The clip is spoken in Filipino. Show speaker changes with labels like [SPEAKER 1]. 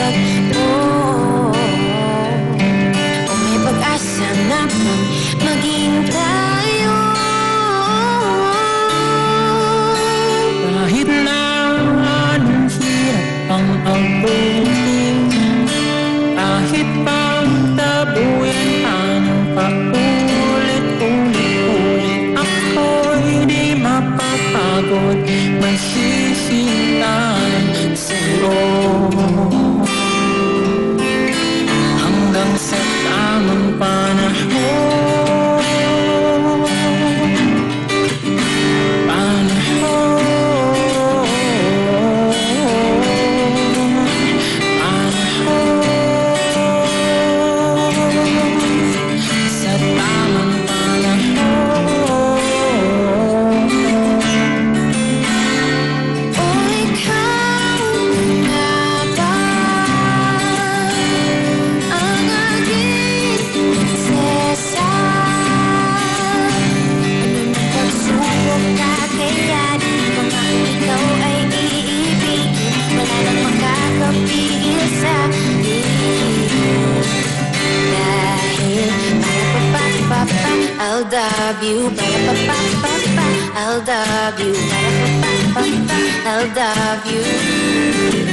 [SPEAKER 1] magtagpo. Kung may pag-asa na maging tayo,
[SPEAKER 2] kahit na anong hirap ang abutin, kahit pang tabuyan ang paulit-ulit, ako'y di mapapagod, magsisintay sa'yo hanggang sa tamang panahon.
[SPEAKER 1] I'll love you, ba-da-ba-ba-ba-ba. I'll love you, ba-da-ba-ba-ba-ba. I'll love you.